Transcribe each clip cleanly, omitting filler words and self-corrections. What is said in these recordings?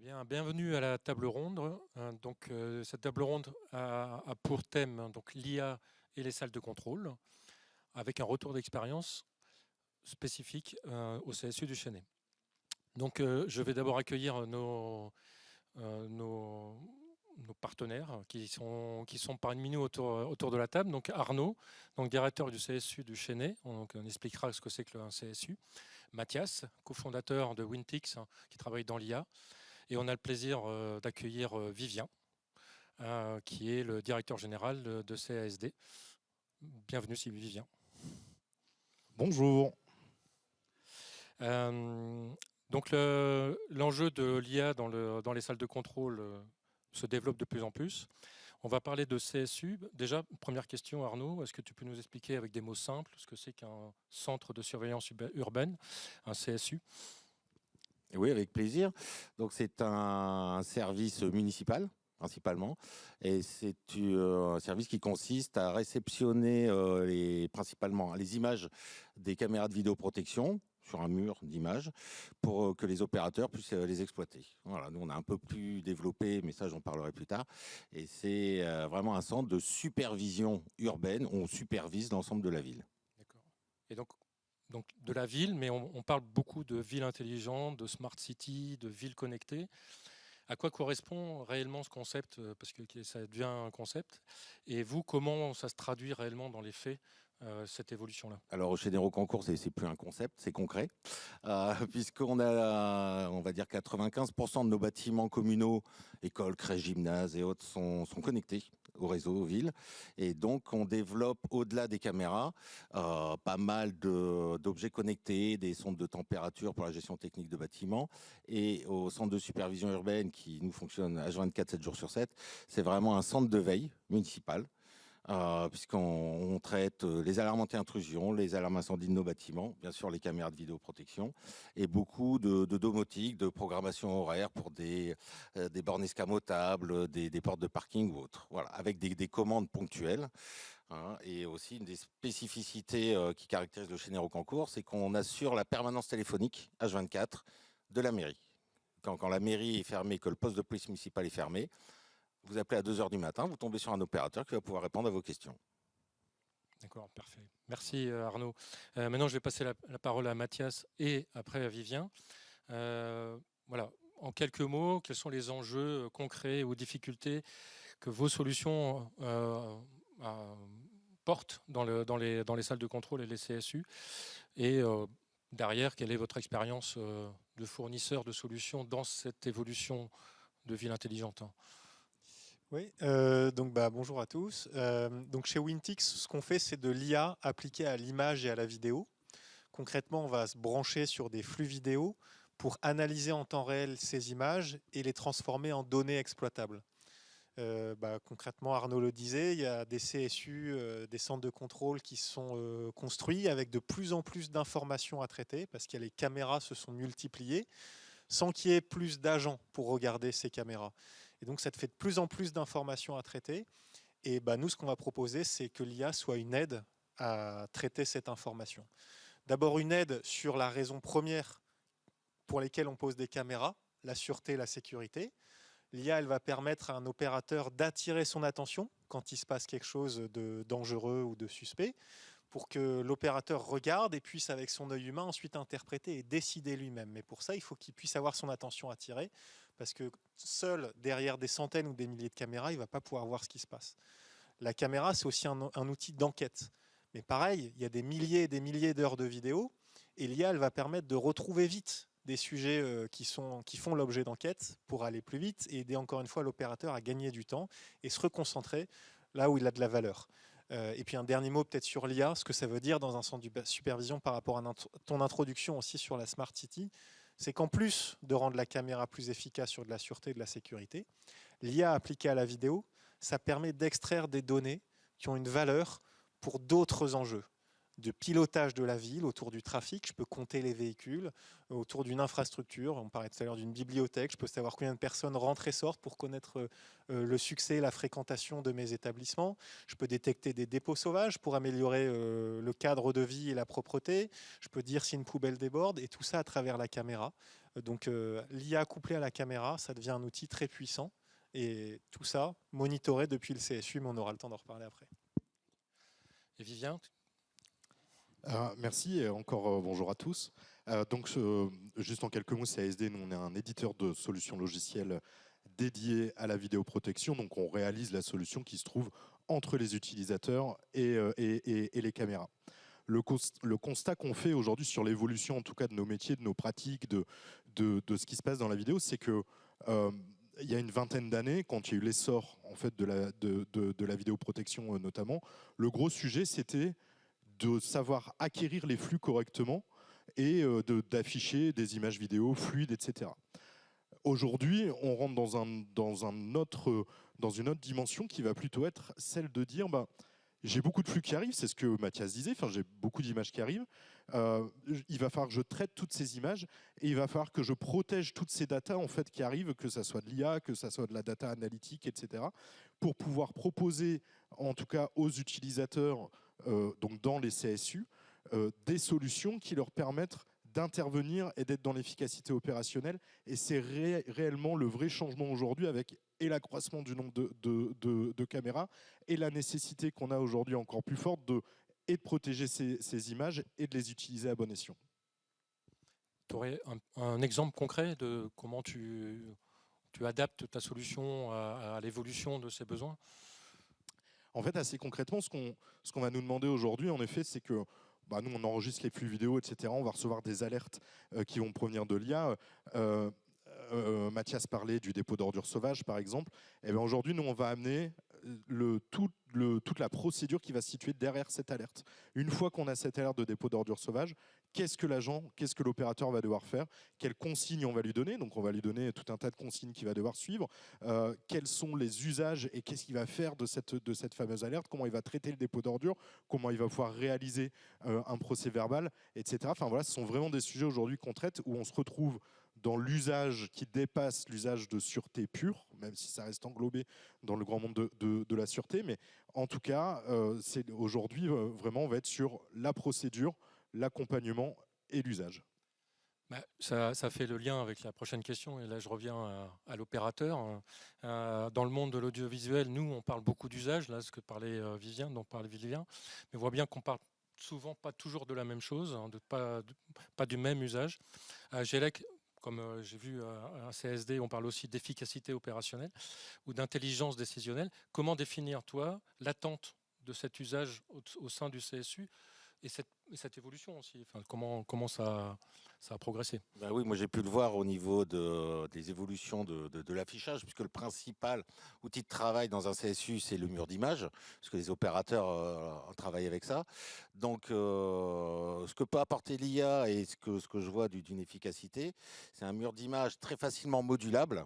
Bien, bienvenue à la table ronde. Cette table ronde a pour thème l'IA et les salles de contrôle, avec un retour d'expérience spécifique au CSU du Chesnay. Je vais d'abord accueillir nos partenaires qui sont parmi nous autour de la table. Donc Arnaud, directeur du CSU du Chesnay, on expliquera ce que c'est que un CSU. Mathias, cofondateur de Wintix, qui travaille dans l'IA. Et on a le plaisir d'accueillir Vivien, qui est le directeur général de CASD. Bienvenue, Vivien. Bonjour. L'enjeu de l'IA dans les salles de contrôle se développe de plus en plus. On va parler de CSU. Déjà, première question, Arnaud, est-ce que tu peux nous expliquer avec des mots simples ce que c'est qu'un centre de surveillance urbaine, un CSU? Oui, avec plaisir. Donc, c'est un service municipal, principalement. Et c'est un service qui consiste à réceptionner principalement les images des caméras de vidéoprotection sur un mur d'images pour que les opérateurs puissent les exploiter. Voilà, nous, on a un peu plus développé, mais ça, j'en parlerai plus tard. Et c'est vraiment un centre de supervision urbaine où on supervise l'ensemble de la ville. D'accord. Et donc de la ville, mais on parle beaucoup de ville intelligente, de smart city, de ville connectée. À quoi correspond réellement ce concept? Parce que ça devient un concept. Et vous, comment ça se traduit réellement dans les faits, cette évolution-là? Alors, chez Nérocancourt, c'est plus un concept, c'est concret, puisqu'on a, on va dire, 95% de nos bâtiments communaux, écoles, crèches, gymnases et autres, sont connectés au réseau, aux villes. Et donc, on développe, au-delà des caméras, pas mal d'objets connectés, des sondes de température pour la gestion technique de bâtiments. Et au centre de supervision urbaine, qui nous fonctionne H24, 7 jours sur 7, c'est vraiment un centre de veille municipal. Puisqu'on traite les alarmes anti-intrusion, les alarmes incendie de nos bâtiments, bien sûr les caméras de vidéoprotection et beaucoup de domotique, de programmation horaire pour des bornes escamotables, des portes de parking ou autres. Voilà, avec des commandes ponctuelles. Et aussi une des spécificités qui caractérise le Chesnay Rocancourt, c'est qu'on assure la permanence téléphonique H24 de la mairie. Quand la mairie est fermée, que le poste de police municipal est fermé, vous appelez à 2 h du matin, vous tombez sur un opérateur qui va pouvoir répondre à vos questions. D'accord, parfait. Merci Arnaud. Maintenant, je vais passer la parole à Mathias et après à Vivien. Voilà, en quelques mots, quels sont les enjeux concrets ou difficultés que vos solutions portent dans les salles de contrôle et les CSU? Et derrière, quelle est votre expérience de fournisseur de solutions dans cette évolution de ville intelligente? Oui, bonjour à tous. Donc chez Wintix, ce qu'on fait, c'est de l'IA appliquée à l'image et à la vidéo. Concrètement, on va se brancher sur des flux vidéo pour analyser en temps réel ces images et les transformer en données exploitables. Concrètement, Arnaud le disait, il y a des CSU, des centres de contrôle qui sont construits avec de plus en plus d'informations à traiter parce que les caméras se sont multipliées sans qu'il y ait plus d'agents pour regarder ces caméras. Et donc, ça te fait de plus en plus d'informations à traiter. Et nous, ce qu'on va proposer, c'est que l'IA soit une aide à traiter cette information. D'abord, une aide sur la raison première pour laquelle on pose des caméras, la sûreté, la sécurité. L'IA, elle va permettre à un opérateur d'attirer son attention quand il se passe quelque chose de dangereux ou de suspect, pour que l'opérateur regarde et puisse, avec son œil humain, ensuite interpréter et décider lui-même. Mais pour ça, il faut qu'il puisse avoir son attention attirée, parce que seul, derrière des centaines ou des milliers de caméras, il ne va pas pouvoir voir ce qui se passe. La caméra, c'est aussi un outil d'enquête. Mais pareil, il y a des milliers et des milliers d'heures de vidéos, et l'IA, elle va permettre de retrouver vite des sujets qui font l'objet d'enquête pour aller plus vite et aider encore une fois l'opérateur à gagner du temps et se reconcentrer là où il a de la valeur. Et puis un dernier mot peut-être sur l'IA, ce que ça veut dire dans un centre de supervision par rapport à ton introduction aussi sur la Smart City, c'est qu'en plus de rendre la caméra plus efficace sur de la sûreté et de la sécurité, l'IA appliquée à la vidéo, ça permet d'extraire des données qui ont une valeur pour d'autres enjeux de pilotage de la ville autour du trafic. Je peux compter les véhicules autour d'une infrastructure. On parlait tout à l'heure d'une bibliothèque. Je peux savoir combien de personnes rentrent et sortent pour connaître le succès et la fréquentation de mes établissements. Je peux détecter des dépôts sauvages pour améliorer le cadre de vie et la propreté. Je peux dire si une poubelle déborde et tout ça à travers la caméra Donc l'IA couplée à la caméra, ça devient un outil très puissant. Et tout ça, monitoré depuis le CSU, mais on aura le temps d'en reparler après. Et Vivien? Merci et encore bonjour à tous. Juste en quelques mots, CASD, nous on est un éditeur de solutions logicielles dédié à la vidéoprotection. Donc on réalise la solution qui se trouve entre les utilisateurs et les caméras. Le constat qu'on fait aujourd'hui sur l'évolution, en tout cas de nos métiers, de nos pratiques, de ce qui se passe dans la vidéo, c'est que il y a une vingtaine d'années, quand il y a eu l'essor en fait de la vidéoprotection notamment, le gros sujet c'était de savoir acquérir les flux correctement et d'afficher des images vidéo fluides, etc. Aujourd'hui, on rentre dans une autre dimension qui va plutôt être celle de dire j'ai beaucoup de flux qui arrivent, c'est ce que Mathias disait, j'ai beaucoup d'images qui arrivent, il va falloir que je traite toutes ces images et il va falloir que je protège toutes ces datas en fait, qui arrivent, que ça soit de l'IA, que ça soit de la data analytique, etc., pour pouvoir proposer en tout cas aux utilisateurs, donc dans les CSU, des solutions qui leur permettent d'intervenir et d'être dans l'efficacité opérationnelle. Et c'est réellement le vrai changement aujourd'hui avec et l'accroissement du nombre de caméras et la nécessité qu'on a aujourd'hui encore plus forte de protéger ces images et de les utiliser à bon escient. Tu aurais un exemple concret de comment tu adaptes ta solution à l'évolution de ces besoins? En fait, assez concrètement, ce qu'on va nous demander aujourd'hui, en effet, c'est que nous, on enregistre les flux vidéo, etc. On va recevoir des alertes qui vont provenir de l'IA. Mathias parlait du dépôt d'ordures sauvages, par exemple. Et bien aujourd'hui, nous, on va amener toute la procédure qui va se situer derrière cette alerte. Une fois qu'on a cette alerte de dépôt d'ordures sauvages, qu'est-ce que l'opérateur va devoir faire? Quelles consignes on va lui donner? Donc on va lui donner tout un tas de consignes qu'il va devoir suivre. Quels sont les usages et qu'est-ce qu'il va faire de cette fameuse alerte? Comment il va traiter le dépôt d'ordures? Comment il va pouvoir réaliser un procès verbal, etc. Enfin voilà, ce sont vraiment des sujets aujourd'hui qu'on traite où on se retrouve dans l'usage qui dépasse l'usage de sûreté pure, même si ça reste englobé dans le grand monde de la sûreté. Mais en tout cas, aujourd'hui, vraiment, on va être sur la procédure, l'accompagnement et l'usage. Ça fait le lien avec la prochaine question, et là je reviens à l'opérateur. Dans le monde de l'audiovisuel, nous on parle beaucoup d'usage, là ce que parlait Vivien, dont parlait Vivien, mais on voit bien qu'on parle souvent pas toujours de la même chose, pas du même usage. À GELEC, comme j'ai vu à CSD, on parle aussi d'efficacité opérationnelle ou d'intelligence décisionnelle. Comment définir, toi, l'attente de cet usage au sein du CSU et cette évolution aussi, comment ça a progressé? Oui, moi j'ai pu le voir au niveau des évolutions de l'affichage, puisque le principal outil de travail dans un CSU, c'est le mur d'image, parce que les opérateurs travaillent avec ça. Donc, ce que peut apporter l'IA et ce que je vois d'une efficacité, c'est un mur d'image très facilement modulable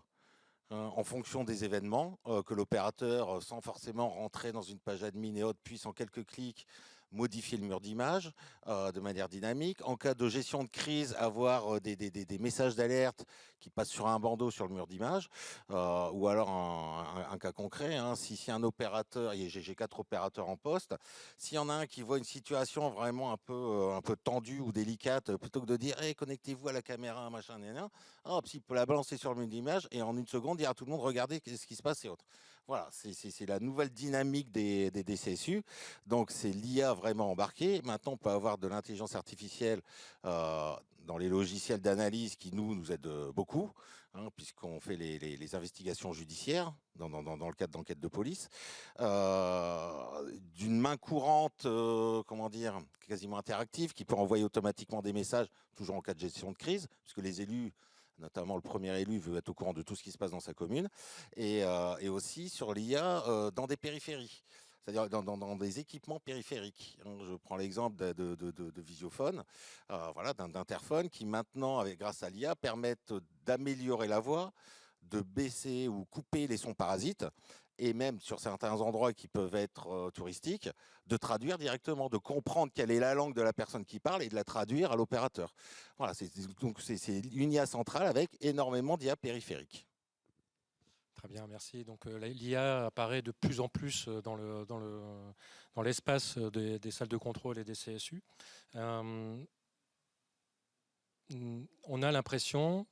en fonction des événements, que l'opérateur, sans forcément rentrer dans une page admin et autres, puisse en quelques clics modifier le mur d'image de manière dynamique. En cas de gestion de crise, avoir des messages d'alerte qui passent sur un bandeau sur le mur d'image, ou alors un cas concret, si un opérateur, j'ai 4 opérateurs en poste, s'il y en a un qui voit une situation vraiment un peu tendue ou délicate, plutôt que de dire hey, connectez-vous à la caméra, machin, hop, il peut la balancer sur le mur d'image et en une seconde dire à tout le monde regardez ce qui se passe et autres. Voilà, c'est la nouvelle dynamique des CSU. Donc c'est l'IA vraiment embarquée. Maintenant, on peut avoir de l'intelligence artificielle dans les logiciels d'analyse qui nous aident beaucoup, puisqu'on fait les investigations judiciaires dans le cadre d'enquêtes de police. D'une main courante, quasiment interactive, qui peut envoyer automatiquement des messages, toujours en cas de gestion de crise, puisque les élus, notamment le premier élu, veut être au courant de tout ce qui se passe dans sa commune, et aussi sur l'IA dans des périphéries, c'est-à-dire dans des équipements périphériques. Je prends l'exemple de visiophone, d'interphone, qui maintenant, grâce à l'IA, permettent d'améliorer la voix, de baisser ou couper les sons parasites, et même sur certains endroits qui peuvent être touristiques, de traduire directement, de comprendre quelle est la langue de la personne qui parle et de la traduire à l'opérateur. Voilà, c'est une IA centrale avec énormément d'IA périphériques. Très bien, merci. Donc l'IA apparaît de plus en plus dans l'espace des salles de contrôle et des CSU. On a l'impression,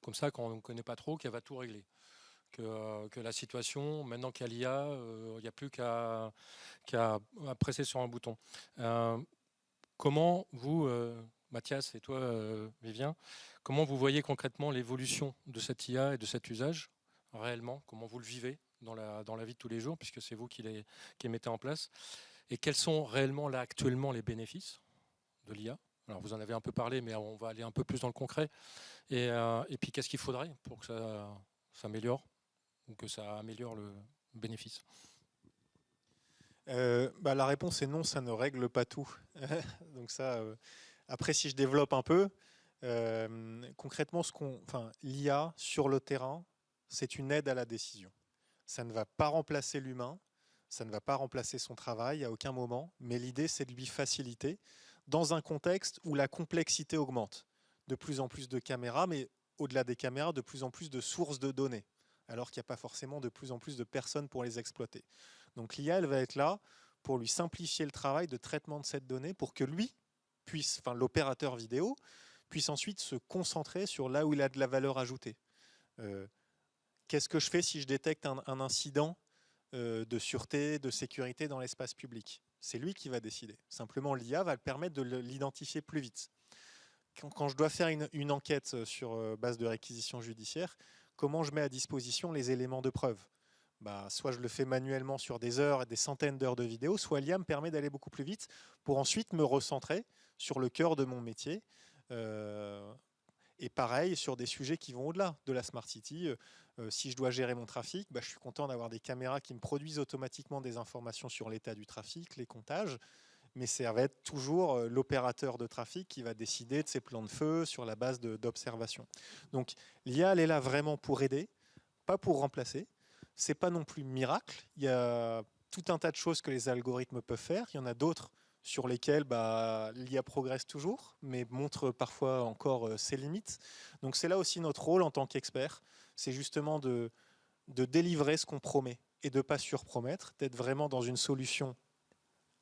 comme ça quand on ne connaît pas trop qu'elle va tout régler. Que la situation, maintenant qu'il y a l'IA, il n'y a plus qu'à presser sur un bouton. Comment vous, Mathias, et toi, Vivien, comment vous voyez concrètement l'évolution de cette IA et de cet usage réellement? Comment vous le vivez dans la vie de tous les jours, puisque c'est vous qui les mettez en place? Et quels sont réellement là actuellement les bénéfices de l'IA? Alors vous en avez un peu parlé, mais on va aller un peu plus dans le concret. Et puis qu'est-ce qu'il faudrait pour que ça s'améliore ou que ça améliore le bénéfice? La réponse est non, ça ne règle pas tout. Donc ça, après, si je développe un peu, concrètement, l'IA sur le terrain, c'est une aide à la décision. Ça ne va pas remplacer l'humain, ça ne va pas remplacer son travail à aucun moment, mais l'idée, c'est de lui faciliter dans un contexte où la complexité augmente. De plus en plus de caméras, mais au-delà des caméras, de plus en plus de sources de données, alors qu'il n'y a pas forcément de plus en plus de personnes pour les exploiter. Donc l'IA, elle va être là pour lui simplifier le travail de traitement de cette donnée pour que lui puisse, l'opérateur vidéo, puisse ensuite se concentrer sur là où il a de la valeur ajoutée. Qu'est-ce que je fais si je détecte un incident de sûreté, de sécurité dans l'espace public? C'est lui qui va décider. Simplement, l'IA va le permettre de l'identifier plus vite. Quand je dois faire une enquête sur base de réquisition judiciaire, comment je mets à disposition les éléments de preuve? Soit je le fais manuellement sur des heures et des centaines d'heures de vidéos, soit l'IA me permet d'aller beaucoup plus vite pour ensuite me recentrer sur le cœur de mon métier. Et pareil sur des sujets qui vont au-delà de la Smart City. Si je dois gérer mon trafic, je suis content d'avoir des caméras qui me produisent automatiquement des informations sur l'état du trafic, les comptages, mais ça va être toujours l'opérateur de trafic qui va décider de ses plans de feu sur la base d'observation. Donc l'IA, elle est là vraiment pour aider, pas pour remplacer. C'est pas non plus miracle. Il y a tout un tas de choses que les algorithmes peuvent faire. Il y en a d'autres sur lesquelles l'IA progresse toujours, mais montre parfois encore ses limites. Donc c'est là aussi notre rôle en tant qu'expert, c'est justement de délivrer ce qu'on promet et de ne pas surpromettre, d'être vraiment dans une solution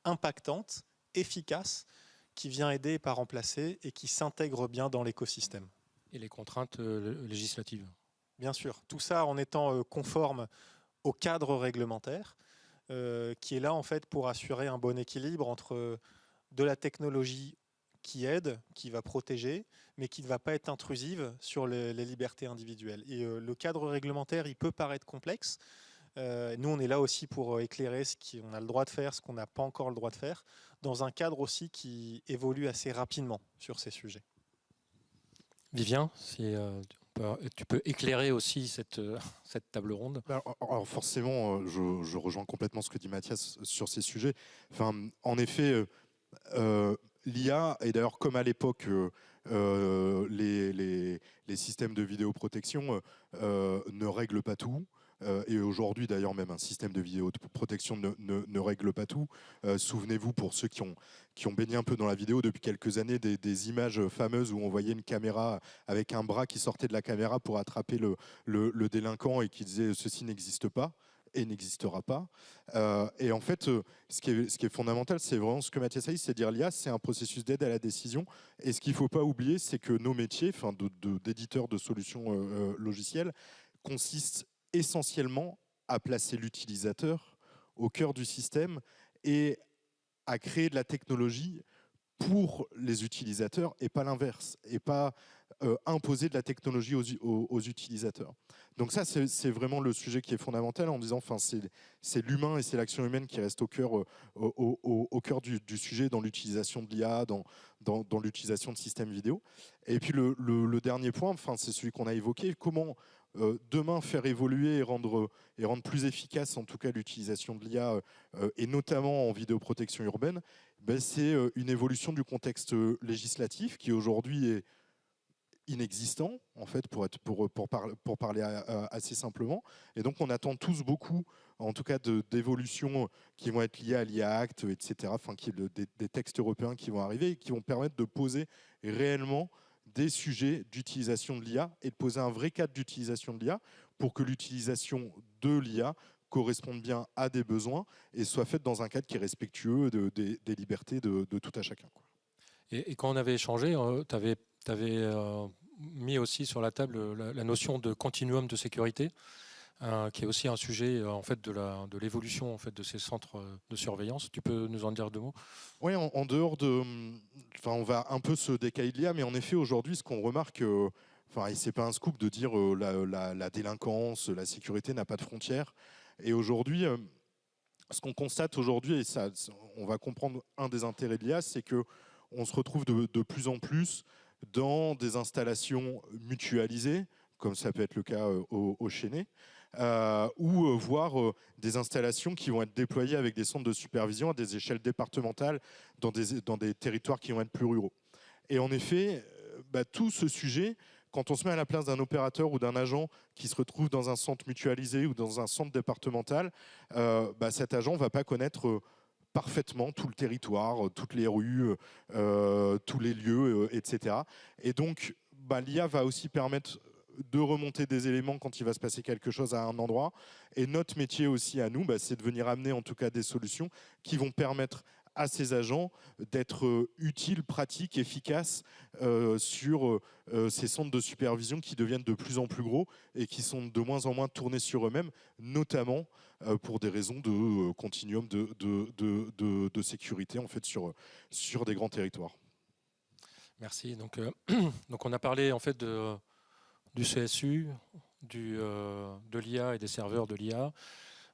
impactante, efficace, qui vient aider et pas remplacer et qui s'intègre bien dans l'écosystème. Et les contraintes législatives? Bien sûr, tout ça en étant conforme au cadre réglementaire, qui est là en fait pour assurer un bon équilibre entre de la technologie qui aide, qui va protéger, mais qui ne va pas être intrusive sur les libertés individuelles. Et le cadre réglementaire, il peut paraître complexe. Nous, on est là aussi pour éclairer ce qu'on a le droit de faire, ce qu'on n'a pas encore le droit de faire, dans un cadre aussi qui évolue assez rapidement sur ces sujets. Vivien, si tu peux éclairer aussi cette table ronde. Alors forcément, je rejoins complètement ce que dit Mathias sur ces sujets. En effet, l'IA, et d'ailleurs comme à l'époque, les systèmes de vidéoprotection ne règlent pas tout. Et aujourd'hui, d'ailleurs, même un système de vidéoprotection ne règle pas tout. Souvenez-vous, pour ceux qui ont baigné un peu dans la vidéo depuis quelques années, des images fameuses où on voyait une caméra avec un bras qui sortait de la caméra pour attraper le délinquant et qui disait « ceci n'existe pas » et n'existera pas. Et en fait, ce qui est fondamental, c'est vraiment ce que Mathias a dit, c'est dire l'IA, c'est un processus d'aide à la décision. Et ce qu'il ne faut pas oublier, c'est que nos métiers, d'éditeurs de solutions logicielles, consistent essentiellement à placer l'utilisateur au cœur du système et à créer de la technologie pour les utilisateurs et pas l'inverse, et pas imposer de la technologie aux utilisateurs. Donc ça, c'est vraiment le sujet qui est fondamental en disant, c'est l'humain et c'est l'action humaine qui reste au cœur du sujet dans l'utilisation de l'IA, dans l'utilisation de systèmes vidéo. Et puis le dernier point, c'est celui qu'on a évoqué, comment demain faire évoluer et rendre plus efficace en tout cas l'utilisation de l'IA et notamment en vidéoprotection urbaine, c'est une évolution du contexte législatif qui aujourd'hui est inexistant en fait pour parler assez simplement, et donc on attend tous beaucoup en tout cas d'évolutions qui vont être liées à l'IA Act, etc., des textes européens qui vont arriver et qui vont permettre de poser réellement des sujets d'utilisation de l'IA et de poser un vrai cadre d'utilisation de l'IA pour que l'utilisation de l'IA corresponde bien à des besoins et soit faite dans un cadre qui est respectueux des libertés de tout à chacun. Et quand on avait échangé, tu avais mis aussi sur la table la notion de continuum de sécurité, qui est aussi un sujet en fait de l'évolution en fait de ces centres de surveillance. Tu peux nous en dire deux mots? Oui, en dehors de, enfin, on va un peu se décaler de l'IA, mais en effet aujourd'hui, ce qu'on remarque, enfin, et c'est pas un scoop de dire la délinquance, la sécurité n'a pas de frontières. Et aujourd'hui, ce qu'on constate aujourd'hui, et ça, on va comprendre un des intérêts de l'IA, c'est que on se retrouve de plus en plus dans des installations mutualisées, comme ça peut être le cas au Chénet, ou voire des installations qui vont être déployées avec des centres de supervision à des échelles départementales dans des territoires qui vont être plus ruraux. Et en effet, tout ce sujet, quand on se met à la place d'un opérateur ou d'un agent qui se retrouve dans un centre mutualisé ou dans un centre départemental, cet agent ne va pas connaître parfaitement tout le territoire, toutes les rues, tous les lieux, etc. Et donc, l'IA va aussi permettre de remonter des éléments quand il va se passer quelque chose à un endroit. Et notre métier aussi à nous, c'est de venir amener en tout cas des solutions qui vont permettre à ces agents d'être utiles, pratiques, efficaces sur ces centres de supervision qui deviennent de plus en plus gros et qui sont de moins en moins tournés sur eux-mêmes, notamment pour des raisons de continuum de sécurité en fait, sur des grands territoires. Merci. Donc, donc on a parlé en fait du CSU, de l'IA et des serveurs de l'IA,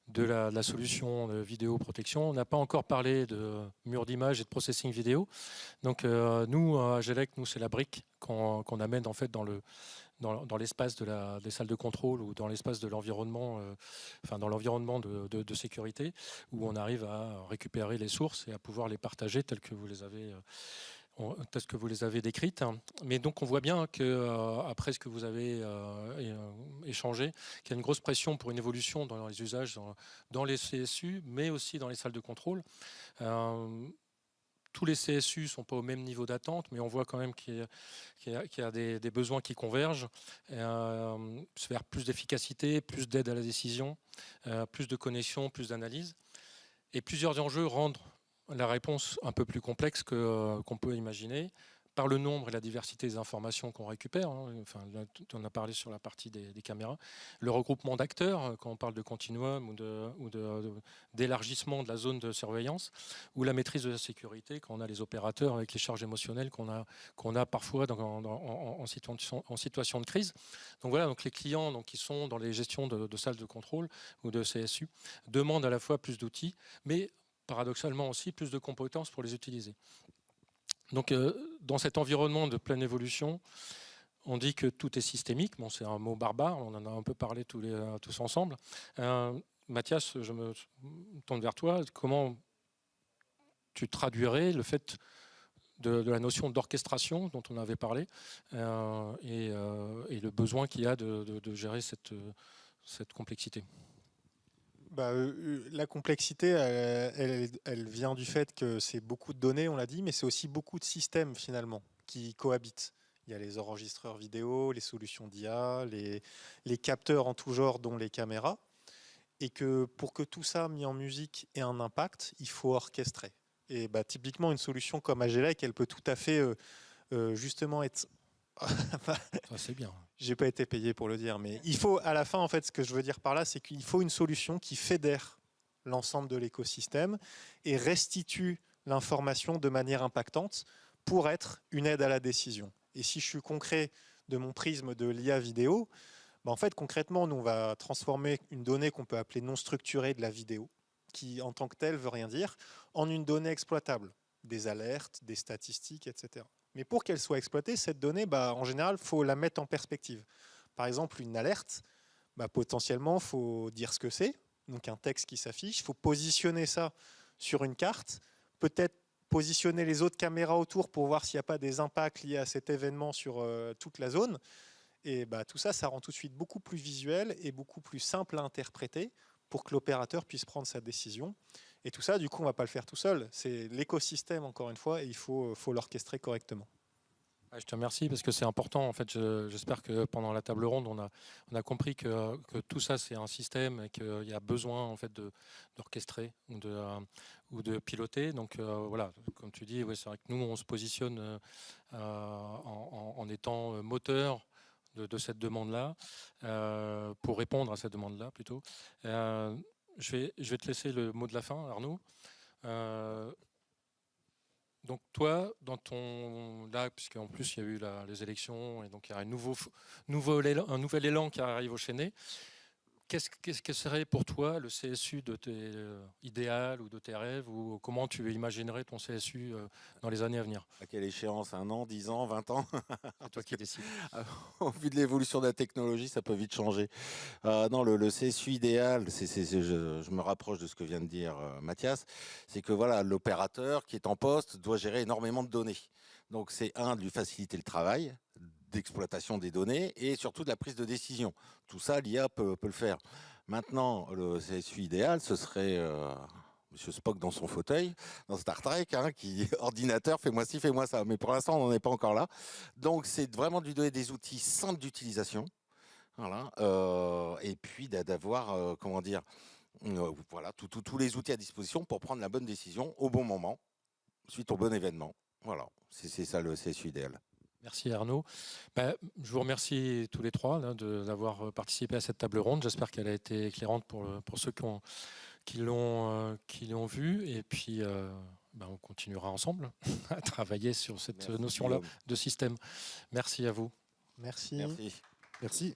de la solution de vidéoprotection. On n'a pas encore parlé de mur d'image et de processing vidéo. Donc nous, à Gelec, c'est la brique qu'on amène en fait dans l'espace des salles de contrôle ou dans l'espace de l'environnement, dans l'environnement de sécurité, où on arrive à récupérer les sources et à pouvoir les partager telles que vous les avez peut-être que vous les avez décrites. Mais donc on voit bien qu'après ce que vous avez échangé, qu'il y a une grosse pression pour une évolution dans les usages, dans les CSU, mais aussi dans les salles de contrôle. Tous les CSU ne sont pas au même niveau d'attente, mais on voit quand même qu'il y a des besoins qui convergent vers plus d'efficacité, plus d'aide à la décision, plus de connexion, plus d'analyse. Et plusieurs enjeux rendent la réponse un peu plus complexe qu'on peut imaginer, par le nombre et la diversité des informations qu'on récupère. On a parlé sur la partie des caméras. Le regroupement d'acteurs, quand on parle de continuum ou d'élargissement de la zone de surveillance, ou la maîtrise de la sécurité, quand on a les opérateurs avec les charges émotionnelles qu'on a parfois en situation de crise. Donc voilà, donc les clients qui sont dans les gestions de salles de contrôle ou de CSU demandent à la fois plus d'outils, mais paradoxalement aussi plus de compétences pour les utiliser. Donc dans cet environnement de pleine évolution, on dit que tout est systémique. Bon, c'est un mot barbare, on en a un peu parlé tous ensemble. Mathias, je me tourne vers toi. Comment tu traduirais le fait de la notion d'orchestration dont on avait parlé et le besoin qu'il y a de gérer cette complexité? La complexité, elle vient du fait que c'est beaucoup de données, on l'a dit, mais c'est aussi beaucoup de systèmes finalement qui cohabitent. Il y a les enregistreurs vidéo, les solutions d'IA, les capteurs en tout genre, dont les caméras. Et que pour que tout ça mis en musique ait un impact, il faut orchestrer. Et typiquement, une solution comme Agelec, elle peut tout à fait justement être... Ça, c'est bien. J'ai pas été payé pour le dire, mais il faut, à la fin, en fait, ce que je veux dire par là, c'est qu'il faut une solution qui fédère l'ensemble de l'écosystème et restitue l'information de manière impactante pour être une aide à la décision. Et si je suis concret de mon prisme de l'IA vidéo, en fait, concrètement, nous, on va transformer une donnée qu'on peut appeler non structurée de la vidéo, qui en tant que telle veut rien dire, en une donnée exploitable, des alertes, des statistiques, etc. Mais pour qu'elle soit exploitée, cette donnée, en général, il faut la mettre en perspective. Par exemple, une alerte, potentiellement, il faut dire ce que c'est, donc un texte qui s'affiche, il faut positionner ça sur une carte, peut-être positionner les autres caméras autour pour voir s'il n'y a pas des impacts liés à cet événement sur toute la zone. Et tout ça, ça rend tout de suite beaucoup plus visuel et beaucoup plus simple à interpréter pour que l'opérateur puisse prendre sa décision. Et tout ça, du coup, on ne va pas le faire tout seul. C'est l'écosystème, encore une fois, et il faut l'orchestrer correctement. Je te remercie parce que c'est important. En fait, j'espère que pendant la table ronde, on a compris que tout ça, c'est un système et qu'il y a besoin en fait, d'orchestrer ou de piloter. Donc voilà, comme tu dis, ouais, c'est vrai que nous, on se positionne en étant moteur de cette demande-là, pour répondre à cette demande-là plutôt. Je vais te laisser le mot de la fin, Arnaud. Donc toi, dans ton là, puisqu'en plus il y a eu les élections et donc il y a un nouvel élan qui arrive au Chesnay. Qu'est-ce que serait pour toi le CSU de tes idéal ou de tes rêves, ou comment tu imaginerais ton CSU dans les années à venir? À quelle échéance? 1 an, 10 ans, 20 ans? C'est toi qui décides. Au vu de l'évolution de la technologie, ça peut vite changer. Non, le CSU idéal, je me rapproche de ce que vient de dire Mathias, c'est que voilà, l'opérateur qui est en poste doit gérer énormément de données. Donc c'est de lui faciliter le travail d'exploitation des données et surtout de la prise de décision. Tout ça, l'IA peut le faire. Maintenant, le CSU idéal, ce serait Monsieur Spock dans son fauteuil, dans Star Trek, qui ordinateur, fais-moi ci, fais-moi ça. Mais pour l'instant, on n'en est pas encore là. Donc c'est vraiment de lui donner des outils simples d'utilisation. Voilà. Et puis d'avoir, comment dire, voilà, tous les outils à disposition pour prendre la bonne décision au bon moment, suite au bon événement. Voilà, c'est ça le CSU idéal. Merci Arnaud. Je vous remercie tous les trois d'avoir participé à cette table ronde. J'espère qu'elle a été éclairante pour ceux qui l'ont vu. Et puis, on continuera ensemble à travailler sur cette notion-là de système. Merci à vous. Merci. Merci. Merci.